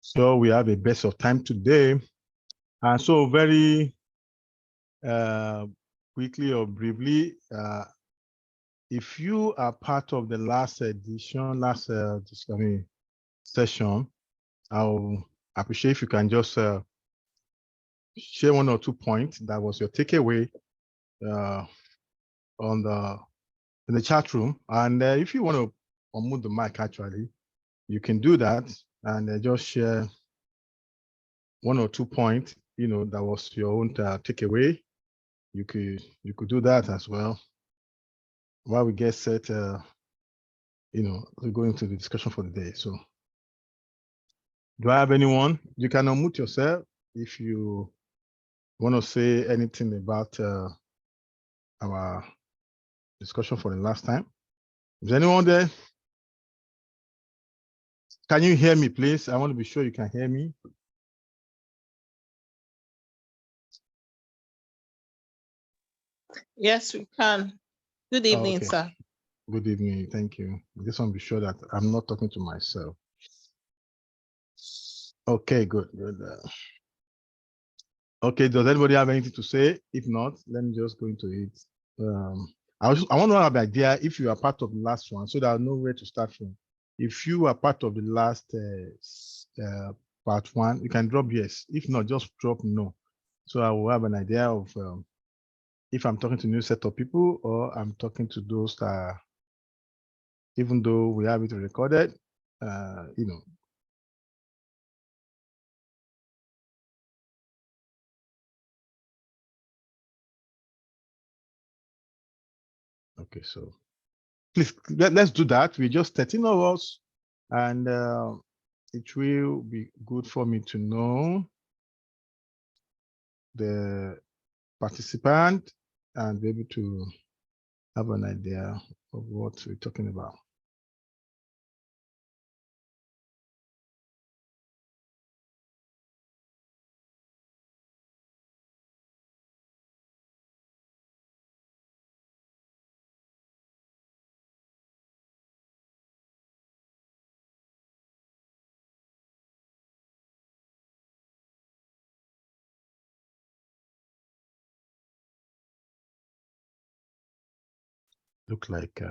So we have a best of time today. And so very quickly or briefly, if you are part of the last edition, session, I'll appreciate if you can just share 1 or 2 points that was your takeaway in the chat room. And if you want to unmute the mic, actually, you can do that and just share 1 or 2 points, that was your own takeaway. You could do that as well. While we get set, we go into the discussion for the day. So do I have anyone? You can unmute yourself if you want to say anything about our discussion for the last time. Is anyone there? Can you hear me, please? I want to be sure you can hear me. Yes, we can. Good evening, okay. Sir. Good evening. Thank you. I just want to be sure that I'm not talking to myself. Okay, good. Okay, does anybody have anything to say? If not, let me just go into it. I want to have an idea if you are part of the last one, so that I know where to start from. If you are part of the last part 1, you can drop yes. If not, just drop no. So I will have an idea of if I'm talking to a new set of people or I'm talking to those that, even though we have it recorded, Okay, so please let's do that. We're just 13 of us, and it will be good for me to know the participant and be able to have an idea of what we're talking about. Look like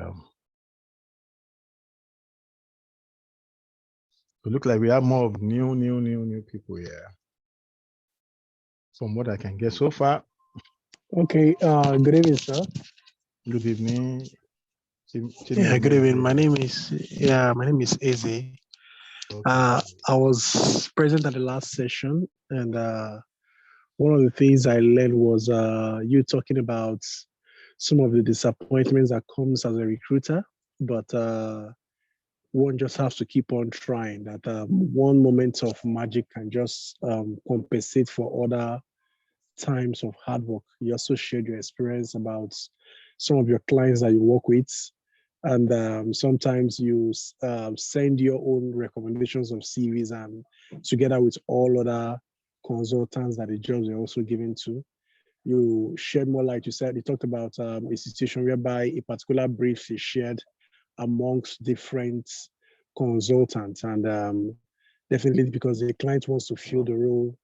we have more of new people here. From what I can get so far. Okay. Good evening, sir. Good evening. Yeah, good evening. My name is Eze. Okay. I was present at the last session, and one of the things I learned was you talking about some of the disappointments that comes as a recruiter, but one just has to keep on trying. That one moment of magic can just compensate for other times of hard work. You also shared your experience about some of your clients that you work with, and sometimes you send your own recommendations of CVs, and together with all other consultants that the jobs are also given to. You shared more light. You talked about a situation whereby a particular brief is shared amongst different consultants, and definitely because the client wants to fill the role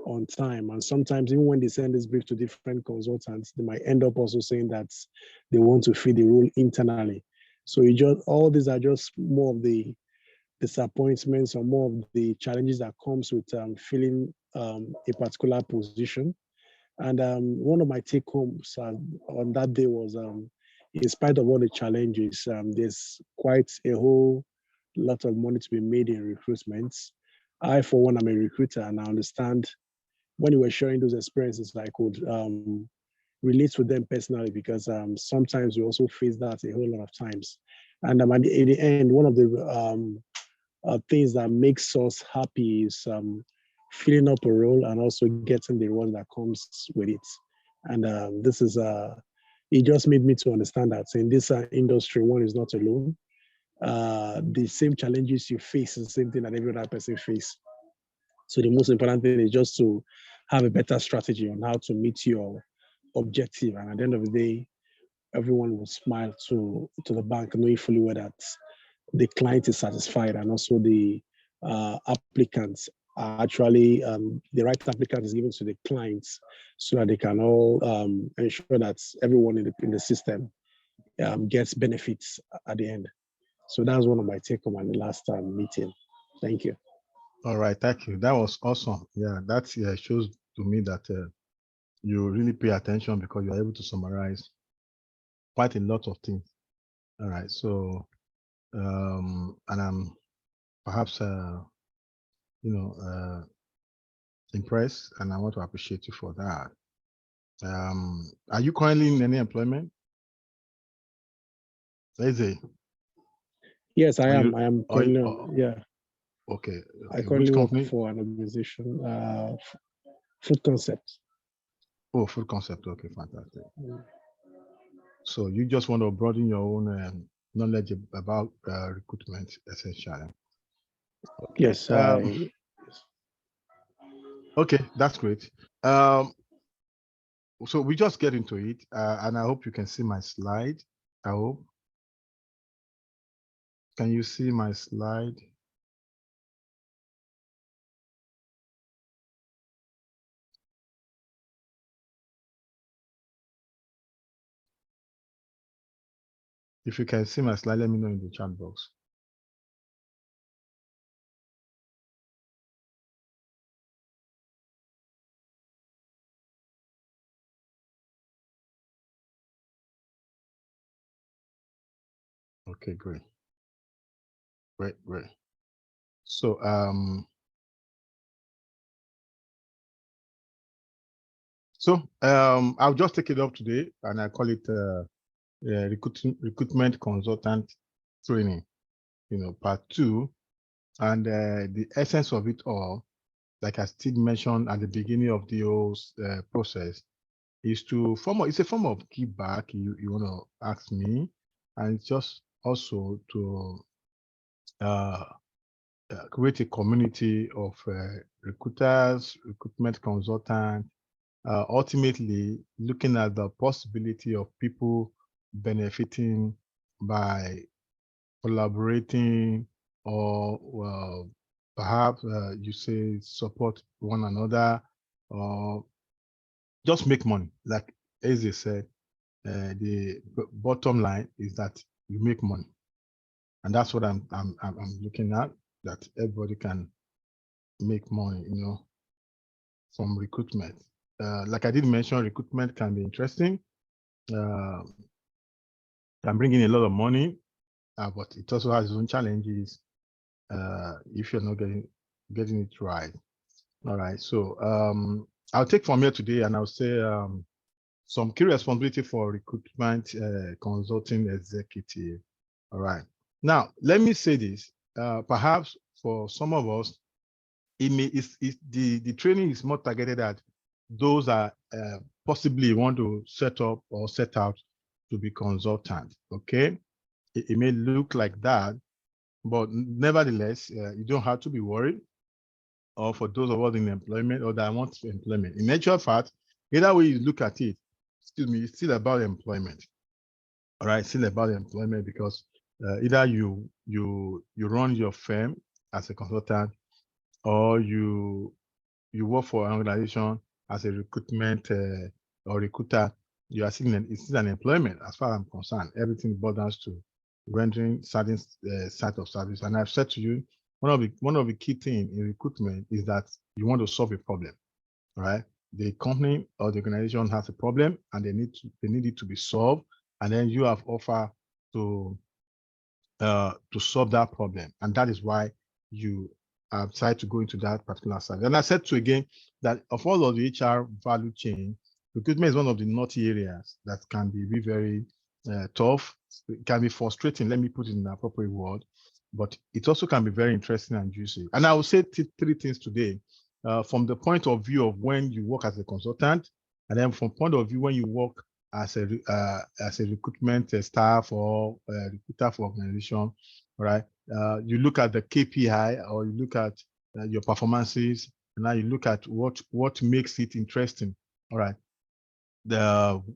on time. And sometimes even when they send this brief to different consultants, they might end up also saying that they want to fill the role internally. So all these are just more of the disappointments or more of the challenges that comes with filling a particular position. And one of my take homes on that day was, in spite of all the challenges, there's quite a whole lot of money to be made in recruitment. I, for one, am a recruiter, and I understand when you were sharing those experiences, I could relate with them personally, because sometimes we also face that a whole lot of times. And at the end, one of the things that makes us happy is filling up a role and also getting the reward that comes with it. And this is, it just made me to understand that in this industry, one is not alone. The same challenges you face is the same thing that every other person face. So the most important thing is just to have a better strategy on how to meet your objective. And at the end of the day, everyone will smile to the bank, knowing fully well that the client is satisfied and also the applicants are actually the right applicant is given to the clients so that they can all ensure that everyone in the system gets benefits at the end. So that was one of my take home on the last meeting. Thank you. All right, thank you. That was awesome. Yeah, that shows to me that you really pay attention because you're able to summarize quite a lot of things. All right, so and I'm perhaps impressed, and I want to appreciate you for that. Are you currently in any employment? Eze? Yes, I Are am. you- I am are you- currently, yeah. Okay. I currently Which work company? for an organization, Food Concept. Oh, Food Concept. Okay, fantastic. So you just want to broaden your own knowledge about recruitment, essentially. Okay. Yes, Okay, that's great. So we just get into it, and I hope you can see my slide. I hope. Can you see my slide? If you can see my slide, let me know in the chat box. Okay, great. Great. So I'll just take it up today, and I call it recruitment consultant training, part 2. And the essence of it all, like I still mentioned at the beginning of the whole process, is to it's a form of give back, you want to ask me, and it's just also to create a community of recruiters, recruitment consultants, ultimately looking at the possibility of people benefiting by collaborating, or perhaps you say support one another, or just make money. Like Eze said, the bottom line is that you make money, and that's what I'm looking at. That everybody can make money, from recruitment. Like I did mention, recruitment can be interesting, can bring in a lot of money, but it also has its own challenges if you're not getting it right. All right, so I'll take from here today, and I'll say some key responsibility for recruitment consulting executive. All right, now let me say this. Perhaps for some of us, the training is more targeted at those that possibly want to set up or set out to be consultant. Okay, it may look like that, but nevertheless, you don't have to be worried. Or for those of us in employment or that want employment. In actual fact, either way you look at it, it's still about employment. All right, still about employment, because either you run your firm as a consultant, or you work for an organization as a recruitment or recruiter. You are still it's still an employment as far as I'm concerned. Everything boils to rendering certain set of service. And I've said to you, one of the key things in recruitment is that you want to solve a problem, right? The company or the organization has a problem, and they need it to be solved, and then you have offer to solve that problem, and that is why you decided to go into that particular side. And I said to again that of all of the HR value chain, recruitment is one of the naughty areas that can be very tough. It can be frustrating. Let me put it in an appropriate word, but it also can be very interesting and juicy. And I will say three things today, from the point of view of when you work as a consultant, and then from point of view when you work as a recruitment staff or recruiter for organization, right? You look at the KPI, or you look at your performances, and now you look at what makes it interesting. All right.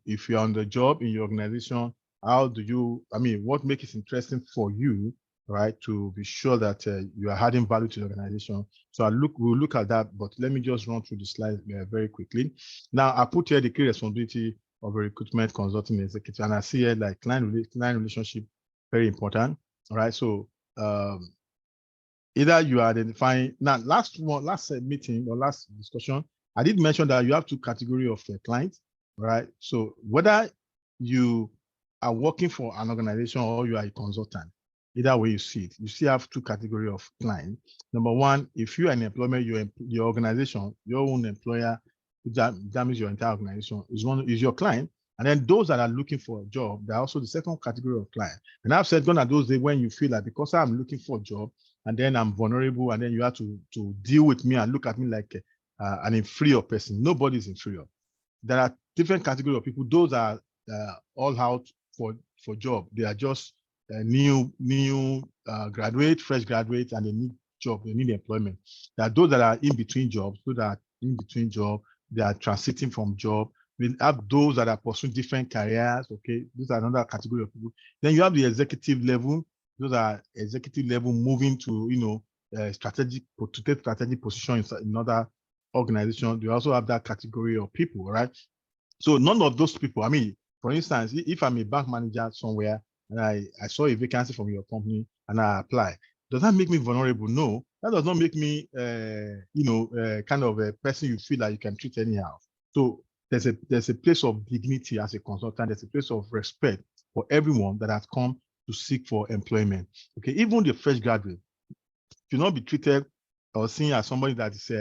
If you're on the job in your organization, how do you? What makes it interesting for you right, to be sure that you are adding value to the organization. So we'll look at that, but let me just run through the slide very quickly. Now, I put here the key responsibility of a recruitment consulting executive, and I see here like client relationship, very important. All right, so either you are identifying now. Last meeting or last discussion, I did mention that you have two categories of clients, right? So whether you are working for an organization or you are a consultant, either way you see it, you still have two categories of clients. Number one, if you are an employer, your organization, your own employer, that means your entire organization is your client. And then those that are looking for a job, they're also the second category of client. And I've said gone are those days when you feel like because I'm looking for a job and then I'm vulnerable and then you have to deal with me and look at me like an inferior person. Nobody's inferior. There are different categories of people. Those are all out for job. They are just new graduate, fresh graduates, and they need job. They need employment. There are those that are in between jobs. Those that are in between job. They are transiting from job. We have those that are pursuing different careers. Okay, these are another category of people. Then you have the executive level. Those are executive level moving to strategic position in other organizations. You also have that category of people, right? So none of those people. I mean, for instance, if I'm a bank manager somewhere and I saw a vacancy from your company and I apply, does that make me vulnerable? No, that does not make me, kind of a person you feel like you can treat anyhow. So there's a place of dignity as a consultant. There's a place of respect for everyone that has come to seek for employment. Okay, even the fresh graduate should not be treated or seen as somebody that is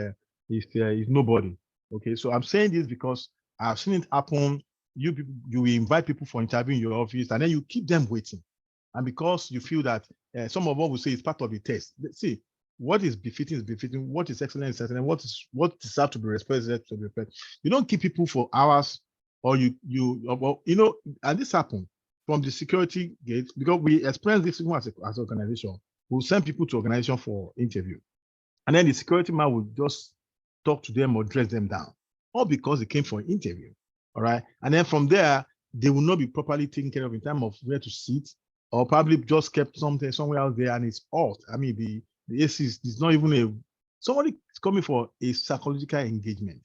nobody. Okay, so I'm saying this because I've seen it happen. You invite people for interview in your office and then you keep them waiting. And because you feel that some of us will say it's part of the test. See, what is befitting is befitting, what is excellent is excellent, what deserves to be respected to be respected. You don't keep people for hours or and this happened from the security gate because we experience this even as an organization. We'll send people to organization for interview. And then the security man will just talk to them or dress them down, all because they came for an interview. All right. And then from there, they will not be properly taken care of in terms of where to sit, or probably just kept something somewhere out there and it's hot. I mean, the AC is not even somebody is coming for a psychological engagement.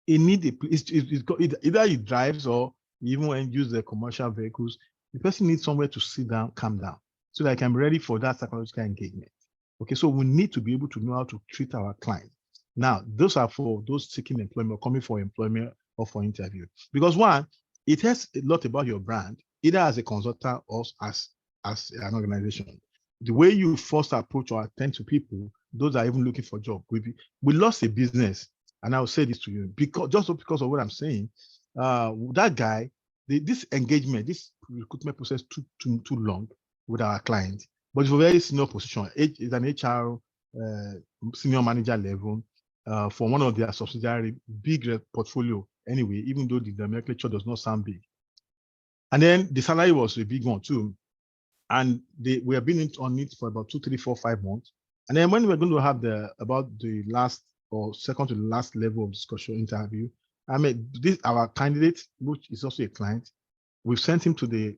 It need either it drives or even when use the commercial vehicles, the person needs somewhere to sit down, calm down, so that I can be ready for that psychological engagement. Okay, so we need to be able to know how to treat our clients. Now, those are for those seeking employment or coming for employment or for interview. Because one, it has a lot about your brand, either as a consultant or as an organization. The way you first approach or attend to people, those are even looking for job. We lost a business, and I'll say this to you because of what I'm saying. That guy, this engagement, this recruitment process took too long with our clients. But it's a very senior position. It's an HR senior manager level for one of their subsidiary, big portfolio anyway, even though the nomenclature does not sound big. And then the salary was a big one too. And we have been on it for about 2, 3, 4, 5 months. And then when we're going to have about the last or second to the last level of discussion interview, I mean, our candidate, which is also a client, we've sent him to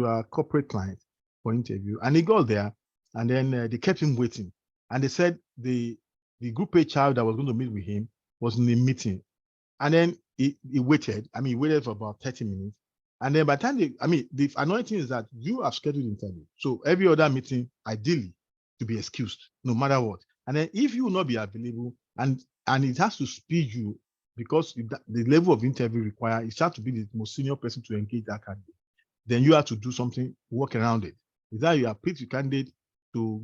our corporate client for interview, and he got there, and then they kept him waiting, and they said the group HR that was going to meet with him was in a meeting, and then he waited. I mean, he waited for about 30 minutes, and then by the time the annoying thing is that you have scheduled interview, so every other meeting ideally to be excused no matter what, and then if you will not be available, and it has to speed you because the level of interview required, it has to be the most senior person to engage that candidate. Then you have to do something, work around it. Either you have picked the candidate to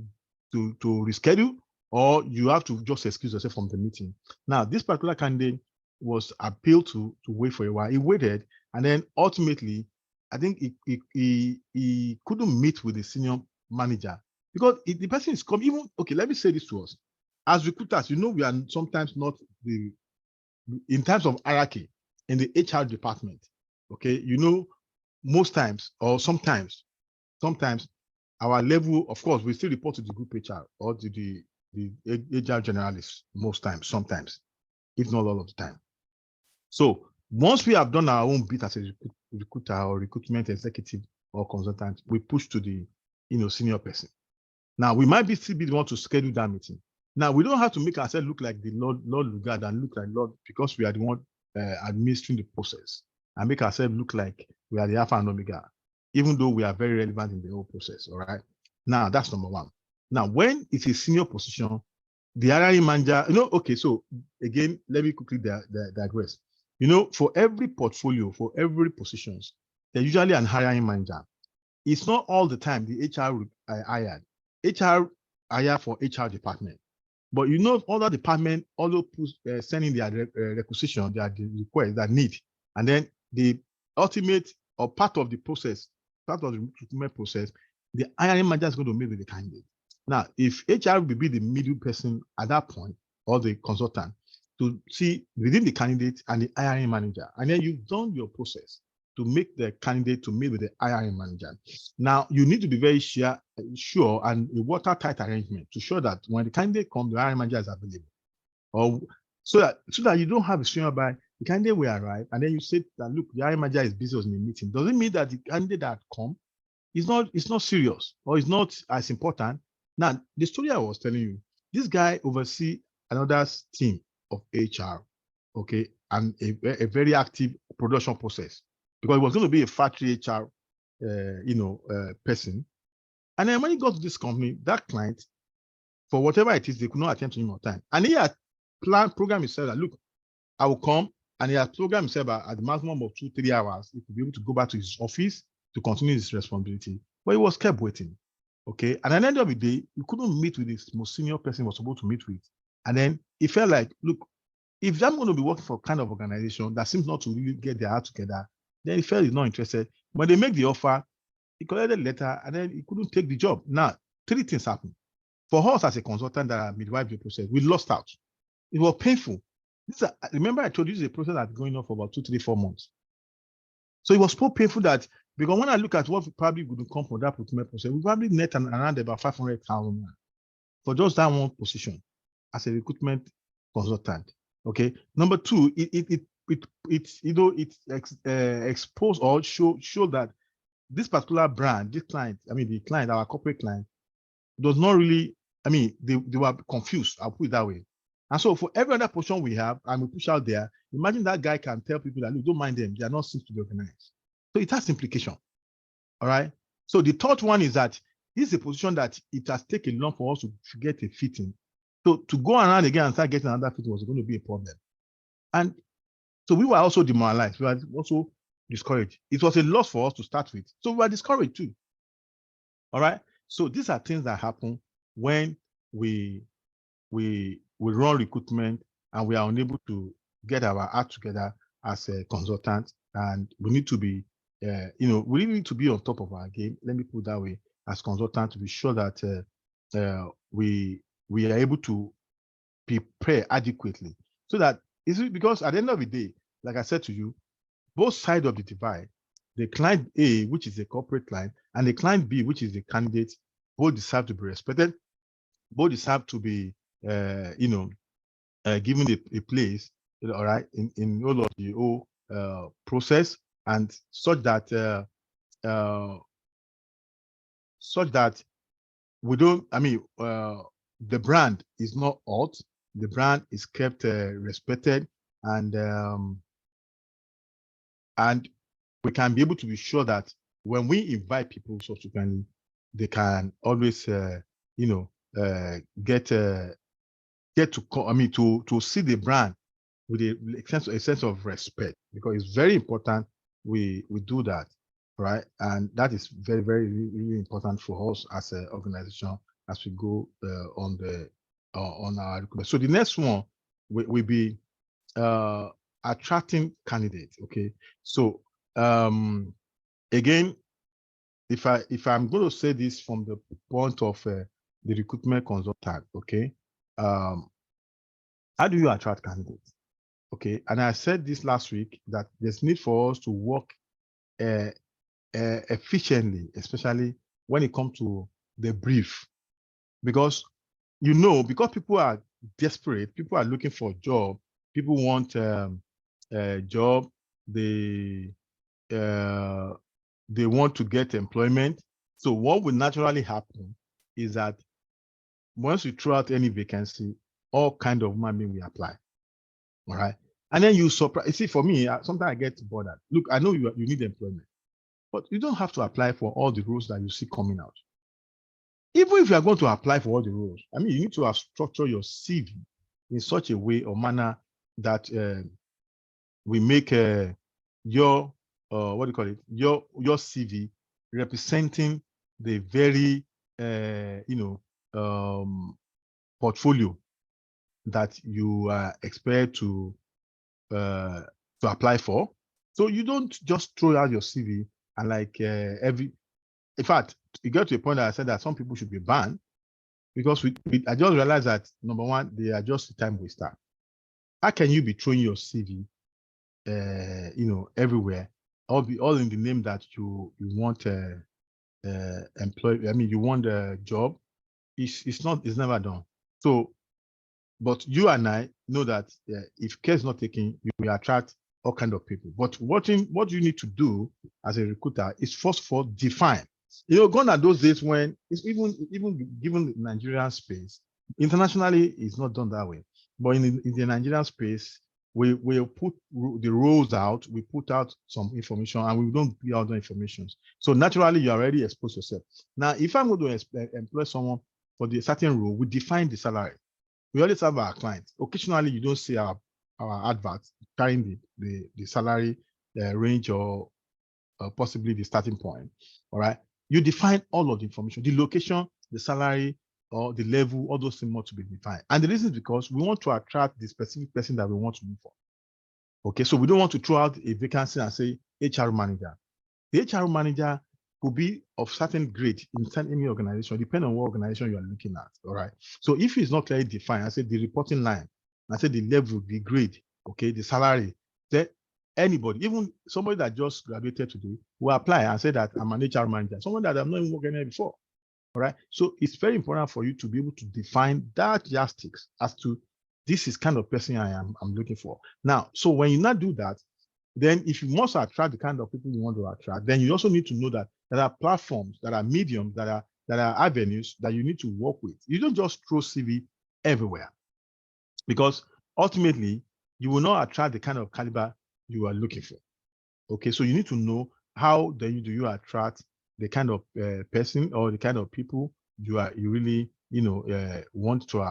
reschedule, or you have to just excuse yourself from the meeting. Now, this particular candidate was appealed to wait for a while. He waited, and then ultimately, I think he couldn't meet with the senior manager because the person is coming. Even okay, let me say this to us as recruiters. We are sometimes not in terms of hierarchy in the HR department. Okay, most times or sometimes our level, of course, we still report to the group HR or to the HR generalist most times, sometimes, if not all of the time. So once we have done our own bit as a recruiter or recruitment executive or consultant, we push to the senior person. Now, we might still be the one to schedule that meeting. Now, we don't have to make ourselves look like the Lord Lugard and look like Lord because we are the one administering the process and make ourselves look like we are the Alpha and Omega, even though we are very relevant in the whole process. All right. Now, that's number one. Now, when it's a senior position, the hiring manager, okay, so again, let me quickly digress. For every portfolio, for every positions, there's usually an hiring manager. It's not all the time the HR hired. HR hire for HR department. But other department also sending their requisition, their request, their need. And then the ultimate or part of the process, part of the recruitment process, the hiring manager is going to meet with the candidate. Now, if HR will be the middle person at that point, or the consultant, to see within the candidate and the hiring manager, and then you've done your process to make the candidate to meet with the hiring manager. Now, you need to be very sure and a watertight arrangement to show that when the candidate comes, the hiring manager is available. Or so that you don't have a string by the candidate will arrive, and then you say that, look, the hiring manager is busy in the meeting. Doesn't mean that the candidate that come is not serious or is not as important. Now, the story I was telling you, this guy oversee another team of HR, okay, and a very active production process, because it was going to be a factory HR, person. And then when he got to this company, that client, for whatever it is, they could not attend to him on time. And he had program himself that, look, I will come, and he had programmed himself at the maximum of 2-3 hours. He could be able to go back to his office to continue his responsibility. But he was kept waiting. Okay. And at the end of the day, he couldn't meet with his most senior person he was supposed to meet with. And then he felt like, look, if I'm going to be working for a kind of organization that seems not to really get their act together, then he felt he's not interested. When they make the offer, he collected a letter and then he couldn't take the job. Now, 3 things happened. For us as a consultant that midwife the process, we lost out. It was painful. Remember I told you this is a process that's going on for about 2, 3, 4 months. So it was so painful that, because when I look at what probably would come from that procurement process, we probably net around about 500,000 for just that one position as a recruitment consultant. Okay. Number 2, it expose or show that this particular brand, this client, the client, our corporate client, does not really, they were confused. I'll put it that way. And so for every other position we have and we push out there, imagine that guy can tell people that, look, don't mind them, they are not seems to be organized. So it has implication. All right. So the third one is that this is a position that it has taken long for us to get a fitting. So to go around again and start getting another fitting was going to be a problem. And so we were also demoralized. We were also discouraged. It was a loss for us to start with. So we were discouraged too. All right. So these are things that happen when we run recruitment and we are unable to get our act together as a consultant, and we need to be, we need to be on top of our game. Let me put it that way, as consultant, to be sure that we are able to prepare adequately, so that because at the end of the day, like I said to you, both sides of the divide, the client A, which is the corporate client, and the client B, which is the candidate, both deserve to be respected, both deserve to be, given a place, all right, in all of the whole process, and such that we don't, the brand is not hurt, the brand is kept respected, and we can be able to be sure that when we invite people subsequently, they can always, get to see the brand with a sense of respect, because it's very important we do that, right? And that is very, very, really important for us as an organization as we go on our recruitment. So the next one will be attracting candidates. Okay, so again, if I'm going to say this from the point of the recruitment consultant, okay, how do you attract candidates? Okay, and I said this last week that there's need for us to work efficiently, especially when it comes to the brief, because because people are desperate, people are looking for a job, people want a job, they want to get employment. So what will naturally happen is that once you throw out any vacancy, all kind of money will apply. All right. And then you surprise. You see, for me, sometimes I get bothered. Look, I know you need employment, but you don't have to apply for all the roles that you see coming out. Even if you are going to apply for all the roles, I mean, you need to have structured your CV in such a way or manner that we make your what do you call it? Your CV representing the very portfolio that you expect to apply for. So you don't just throw out your CV and like in fact, it got to a point that I said that some people should be banned because I just realized that number one, they are just a time waster. How can you be throwing your CV everywhere, all in the name that you want employ? I mean, you want a job. It's never done. So, but you and I know that if care is not taken, you will attract all kind of people. But what you need to do as a recruiter is first of all define. Gone are those days when it's even given the Nigerian space, internationally it's not done that way. But in the Nigerian space, we put the roles out, we put out some information, and we don't give out the information. So naturally, you already expose yourself. Now, if I'm going to employ someone for the certain role, we define the salary. We always have our clients. Occasionally, you don't see our adverts carrying the salary range or possibly the starting point. All right. You define all of the information, the location, the salary, or the level, all those things want to be defined. And the reason is because we want to attract the specific person that we want to move for. Okay, so we don't want to throw out a vacancy and say HR manager. The HR manager could be of certain grade in any organization, depending on what organization you are looking at. All right. So if it's not clearly defined, I say the reporting line, I say the level, the grade, okay, the salary, then anybody, even somebody that just graduated today, will apply and say that I'm an HR manager, someone that I've not even worked there before. All right. So it's very important for you to be able to define that yardsticks as to this is kind of person I'm looking for. Now, so when you not do that, then if you must attract the kind of people you want to attract, then you also need to know that there are platforms, there are mediums, that are avenues that you need to work with. You don't just throw CV everywhere, because ultimately you will not attract the kind of caliber you are looking for. Okay, so you need to know how do you attract the kind of person or the kind of people you really want to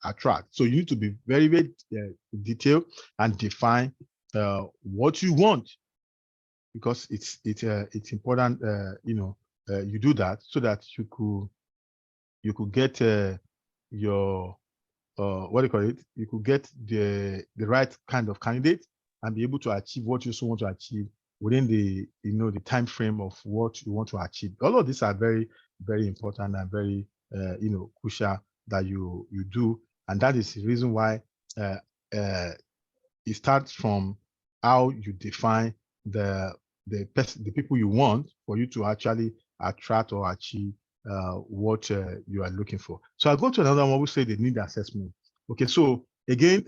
attract. So you need to be very, very detailed and define what you want, because it's important you do that so that you could get your what do you call it? You could get the right kind of candidate and be able to achieve what you also want to achieve within the the time frame of what you want to achieve. All of these are very, very important and very crucial that you do, and that is the reason why it starts from how you define the people you want for you to actually attract or achieve what you are looking for. So I'll go to another one. We say the need assessment. Okay, so again,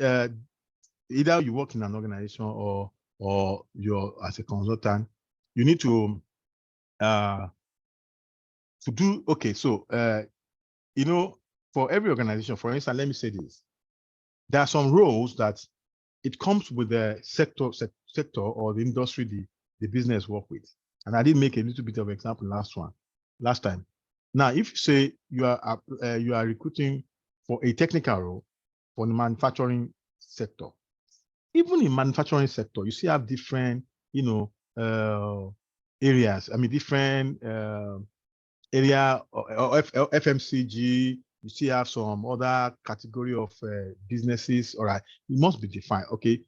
either you work in an organization or you're as a consultant, you need to do. Okay, so for every organization, for instance, let me say this: there are some roles that it comes with the sector or the industry the business work with. And I did make a little bit of example last time. Now, if you say you are recruiting for a technical role for the manufacturing sector, even in manufacturing sector, you still have different areas. I mean, different area or FMCG. You still have some other category of businesses. All right, it must be defined. Okay,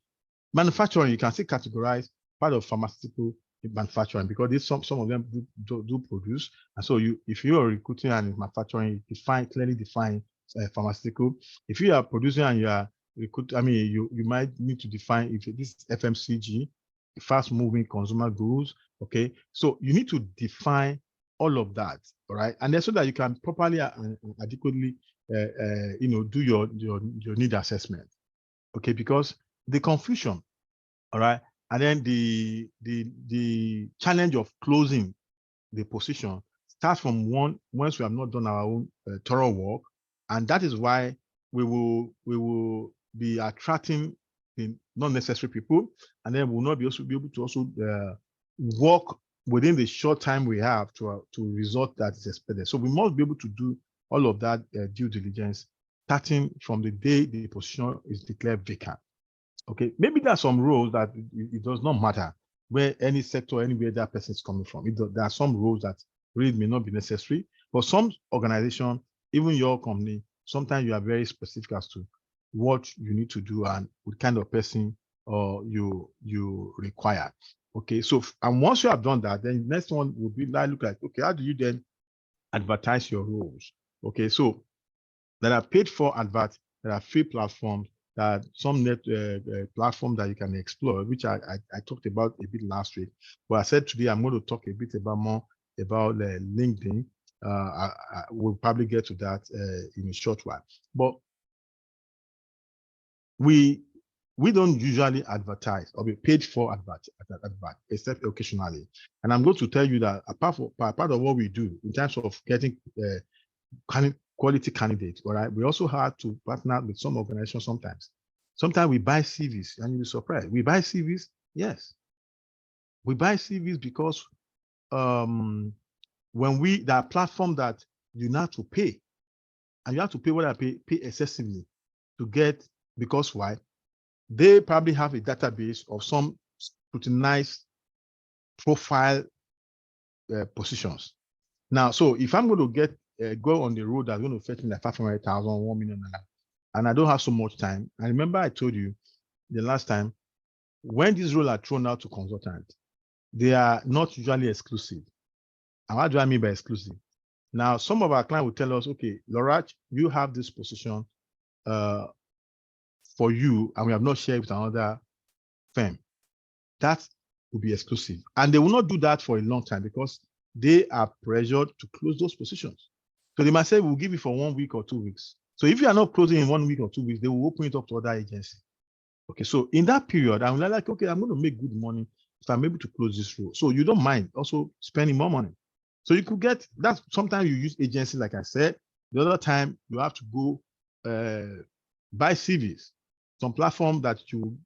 manufacturing, you can still categorize part of pharmaceutical manufacturing, because some of them do produce. And so if you are recruiting and manufacturing, clearly define pharmaceutical. If you are producing and you are recruiting, I mean, you might need to define if this is FMCG, fast moving consumer goods. Okay, so you need to define all of that. All right, and then so that you can properly adequately do your need assessment. Okay, because the confusion, all right, and then the challenge of closing the position start from once we have not done our own thorough work, and that is why we will be attracting the not necessary people, and then we will not be able to also work within the short time we have to result that is expected. So we must be able to do all of that due diligence starting from the day the position is declared vacant. Okay, maybe there are some roles that it does not matter where any sector, anywhere that person is coming from. There are some roles that really may not be necessary, but some organization, even your company, sometimes you are very specific as to what you need to do and what kind of person you require. Okay, so and once you have done that, then the next one will be like, look like, okay, how do you then advertise your roles? Okay, so there are paid for adverts, there are free platforms, there are some net platforms that you can explore, which I talked about a bit last week. But I said today I'm going to talk a bit more about LinkedIn. We'll probably get to that in a short while. But we don't usually advertise or be paid for advert, except occasionally. And I'm going to tell you that part of what we do in terms of getting quality candidates, all right, we also have to partner with some organizations sometimes. Sometimes we buy CVs, and you'll be surprised. We buy CVs, yes. We buy CVs because when there are platforms that you have to pay, and you have to pay what I pay excessively to get, because why? They probably have a database of some scrutinized profile positions. Now, so if I'm going to go on the road that's going to fetch me like 500,000, 1 million, and I don't have so much time. I remember I told you the last time, when these roles are thrown out to consultants, they are not usually exclusive. And what do I mean by exclusive? Now, some of our clients will tell us, okay, Lorach, you have this position for you, and we have not shared with another firm. That will be exclusive. And they will not do that for a long time because they are pressured to close those positions. So they might say, we'll give you for 1 week or 2 weeks. So if you are not closing in 1 week or 2 weeks, they will open it up to other agencies. Okay, so in that period, I'm like, okay, I'm going to make good money if I'm able to close this role. So you don't mind also spending more money. So you could get that. Sometimes you use agency, like I said. The other time you have to go buy CVs, some platform that you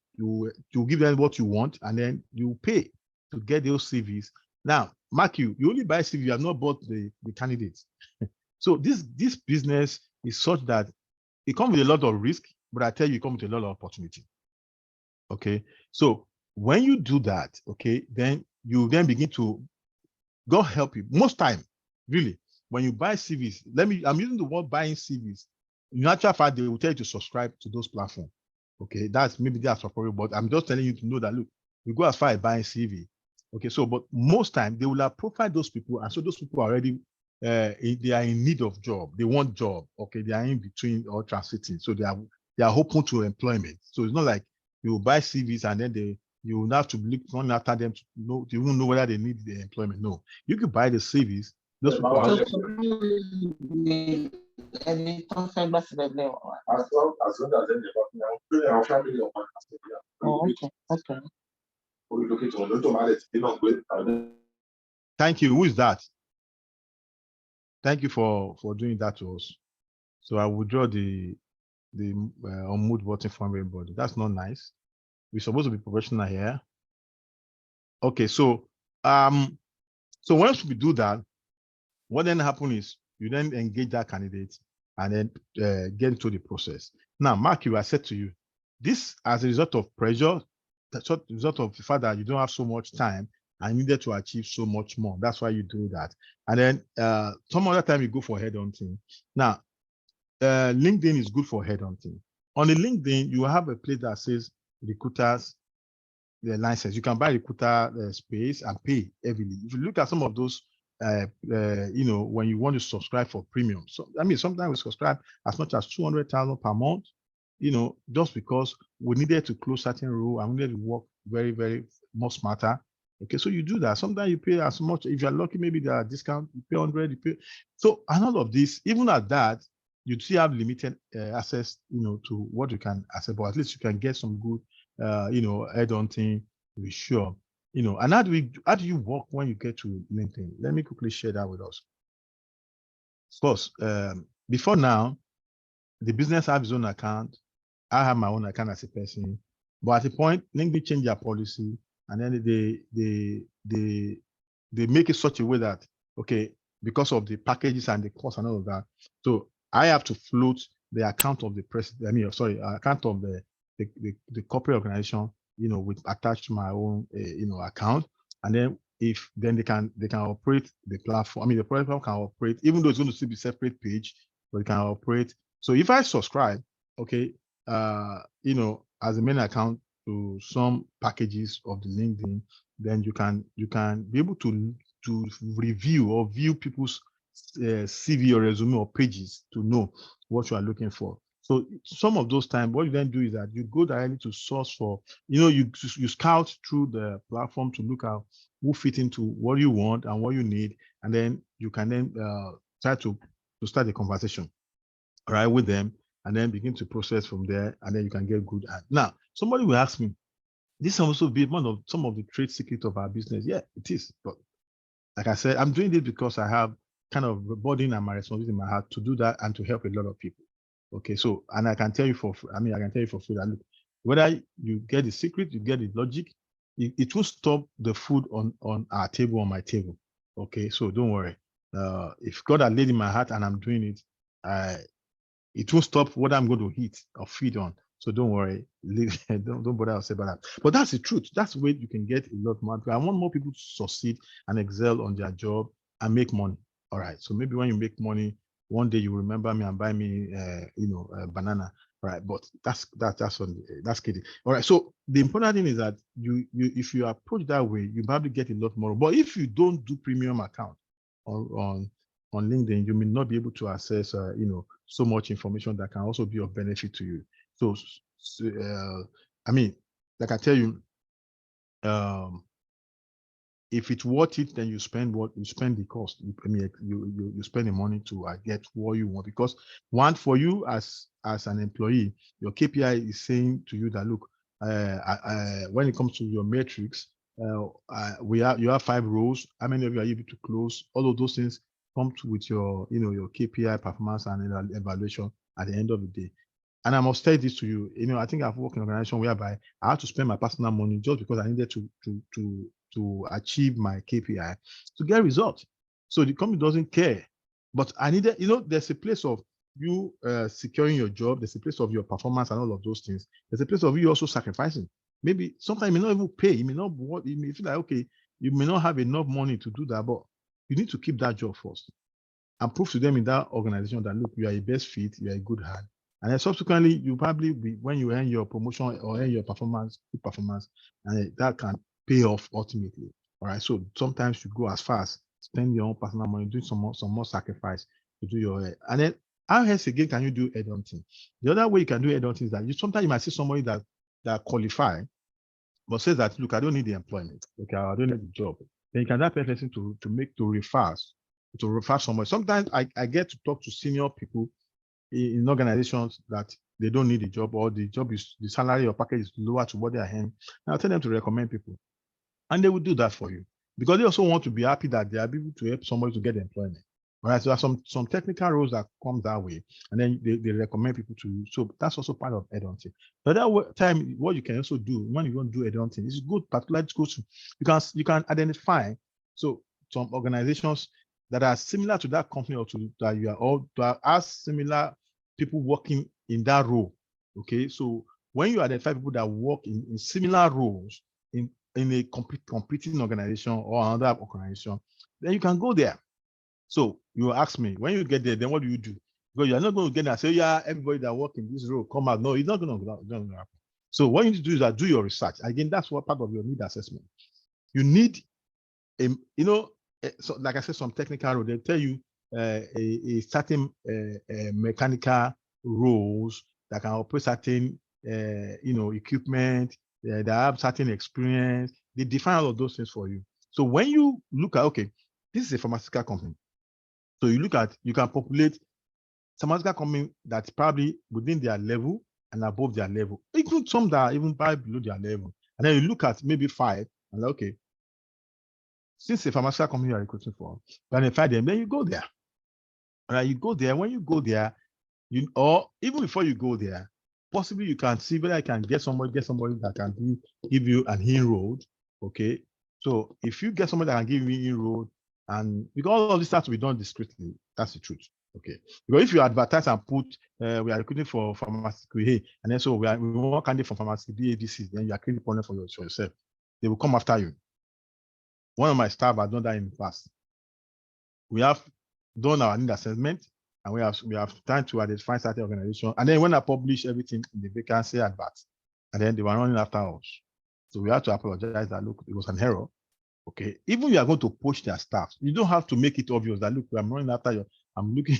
give them what you want, and then you pay to get those CVs. Now, mark you only buy CV, you have not bought the candidates. So this business is such that it comes with a lot of risk, but I tell you, it comes with a lot of opportunity. Okay, so when you do that, okay, then you then begin to, God help you. Most time, really, when you buy CVs, I'm using the word buying CVs. In actual fact, they will tell you to subscribe to those platforms. Okay, that's appropriate, but I'm just telling you to know that, look, we go as far as buying CV. Okay, so but most time they will have profiled those people, and so those people are already they are in need of job. They want job. Okay, they are in between or transiting, so they are open to employment. So it's not like you buy CVs and then you will have to run after them to know, you won't know whether they need the employment. No, you can buy the CVs. Those people are Thank you. Who is that? Thank you for doing that to us. So I will draw the unmute button for everybody. That's not nice. We're supposed to be professional here. Okay, so once we do that, what then happens is you then engage that candidate and then get into the process. Now, Mark, I said to you, this as a result of pressure, that's a result of the fact that you don't have so much time and needed to achieve so much more. That's why you do that. And then some other time you go for headhunting. Now, LinkedIn is good for headhunting. On the LinkedIn, you have a place that says recruiters, the license. You can buy recruiter space and pay heavily. If you look at some of those, when you want to subscribe for premium. So I mean, sometimes we subscribe as much as 200,000 per month. Just because we needed to close certain role and we needed to work very, very much smarter. Okay, so you do that. Sometimes you pay as much. If you're lucky, maybe there are discount. You pay 100. You pay. So and all of this, even at that, you still have limited access, to what you can access. But at least you can get some good, headhunting. To be sure, and how do you work when you get to LinkedIn? Let me quickly share that with us. Of course, before now, the business have its own account. I have my own account as a person. But at the point, LinkedIn change their policy, and then they make it such a way that, okay, because of the packages and the cost and all of that, so I have to float the account of the president. I mean, sorry, account of the corporate organization, with attached to my own, account, and then then they can operate the platform. I mean, the platform can operate, even though it's going to still be separate page, but it can operate. So if I subscribe, okay, as a main account to some packages of the LinkedIn, then you can be able to review or view people's CV or resume or pages to know what you are looking for. So some of those times, what you then do is that you go directly to source for, you scout through the platform to look at who fit into what you want and what you need, and then you can then try to start the conversation, right, with them, and then begin to process from there, and then you can get good at. Now, somebody will ask me, this also be some of the trade secret of our business. Yeah, it is. But like I said, I'm doing this because I have kind of a burden and my responsibility in my heart to do that and to help a lot of people. Okay, so, and I can tell you for free that, look, whether you get the secret, you get the logic, it will stop the food on our table, on my table. Okay, so don't worry. If God had laid in my heart and I'm doing it, it won't stop what I'm going to eat or feed on. So don't worry, don't bother yourself about that. But that's the truth. That's the way you can get a lot more. I want more people to succeed and excel on their job and make money. All right. So maybe when you make money, one day you remember me and buy me, a banana. All right. But that's kidding. All right. So the important thing is that you if you approach that way, you probably get a lot more. But if you don't do premium account on LinkedIn, you may not be able to access, so much information that can also be of benefit to you. So, I mean, like I tell you, if it's worth it, then you spend the cost. You spend the money to get what you want, because one, for you as an employee, your KPI is saying to you that, look, when it comes to your metrics, you have 5 rows. How many of you are able to close? All of those things come with your your KPI performance and evaluation at the end of the day. And I must tell this to you. I think I've worked in an organization whereby I had to spend my personal money just because I needed to achieve my KPI to get results. So the company doesn't care. But I needed, there's a place of you securing your job. There's a place of your performance and all of those things. There's a place of you also sacrificing. Maybe sometimes you may not even pay. You may not what you may feel like, okay, you may not have enough money to do that, but you need to keep that job first and prove to them in that organization that, look, you are a best fit, you are a good hand. And then subsequently, you probably be, when you earn your promotion or earn your good performance, and that can pay off ultimately. All right. So sometimes you go as fast, spend your own personal money, do some more sacrifice to do your. And then how else again can you do headhunting? The other way you can do headhunting is that sometimes you might see somebody that qualify, but says that, look, I don't need the employment. Okay, I don't need the job. Then you can that person to refer somebody. Sometimes I get to talk to senior people in organizations that they don't need a job, or the salary or package is lower to what they are earning. And I'll tell them to recommend people. And they will do that for you, because they also want to be happy that they are able to help somebody to get employment. All right. So there are some technical roles that come that way, and then they recommend people to you. So that's also part of headhunting. The other time, what you can also do when you want to do headhunting is good, particularly you can identify some organizations that are similar to that company, or that you are all that are similar people working in that role. Okay. So when you identify people that work in similar roles in a competing organization or another organization, then you can go there. So you ask me, when you get there, then what do you do? Because you're not going to get there and say, yeah, everybody that work in this role, come out. No, it's not going to happen. So what you need to do is that do your research. Again, that's what part of your need assessment. You need, so like I said, some technical role. They tell you a certain mechanical roles that can operate certain, equipment, that have certain experience. They define all of those things for you. So when you look at, okay, this is a pharmaceutical company. So you can populate pharmaceutical company that's probably within their level and above their level, include some that are even probably below their level. And then you look at maybe 5 and like, okay, since a pharmaceutical company you are recruiting for, you identify them, then you go there. All right, you go there. When you go there, or even before you go there, possibly you can see whether I can get somebody that can give you an inroad. Okay. So if you get somebody that can give you inroad, and because all of this has to be done discreetly, that's the truth. Okay. Because if you advertise and put we are recruiting for pharmaceutical A, and then so we want candidate from pharmaceutical B, A, B, C, then you are creating a problem for yourself. They will come after you. One of my staff has done that in the past. We have done our need assessment, and we have time to identify certain organization. And then when I publish everything in the vacancy advert, and then they were running after us. So we have to apologize that look, it was an error. Okay. Even if you are going to poach their staff, you don't have to make it obvious that look, I'm running after you, I'm looking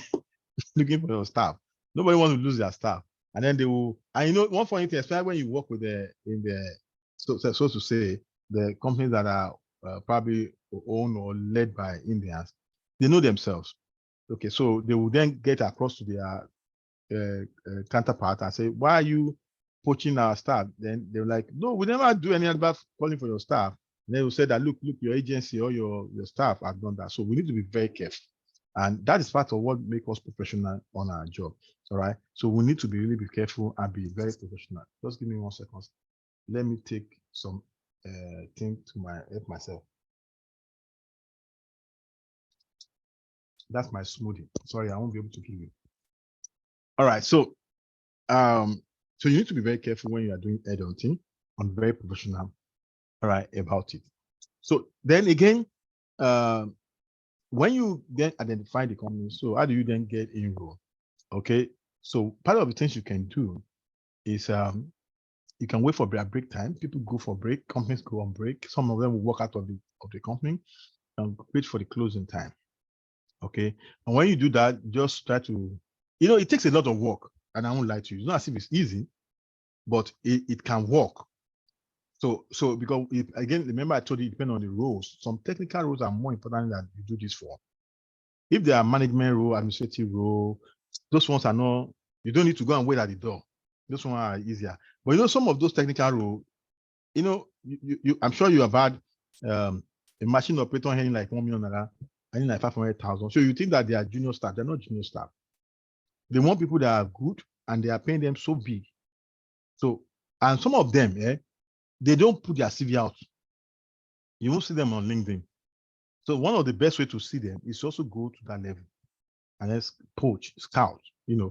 looking for your staff. Nobody wants to lose their staff. And then they will, and you know, one funny thing, especially when you work with so to say, the companies that are probably owned or led by Indians, they know themselves. Okay, so they will then get across to their counterpart and say, why are you poaching our staff? Then they're like, no, we never do any advert calling for your staff. And they will say that, look, your agency or your staff have done that. So we need to be very careful. And that is part of what makes us professional on our job. All right. So we need to be really careful and be very professional. Just give me 1 second. Let me take some thing to help myself. That's my smoothie. Sorry, I won't be able to give you. All right. So so you need to be very careful when you are doing headhunting and very professional, all right, about it. So then again, when you then identify the company, so how do you then get involved? Okay, so part of the things you can do is you can wait for their break time. People go for break, companies go on break. Some of them will walk out of the company and wait for the closing time. Okay, and when you do that, just try to, it takes a lot of work, and I won't lie to you. It's not as if it's easy, but it can work. So because again, remember I told you it depends on the roles. Some technical roles are more important than you do this for. If they are management role, administrative role, those ones are not, you don't need to go and wait at the door. Those ones are easier. But some of those technical roles, I'm sure you have had a machine operator earning like 1 million naira, earning like 500,000. So you think that they are junior staff. They're not junior staff. They want people that are good and they are paying them so big. So, and some of them, they don't put their CV out. You won't see them on LinkedIn. So one of the best way to see them is also go to that level and then poach, scout,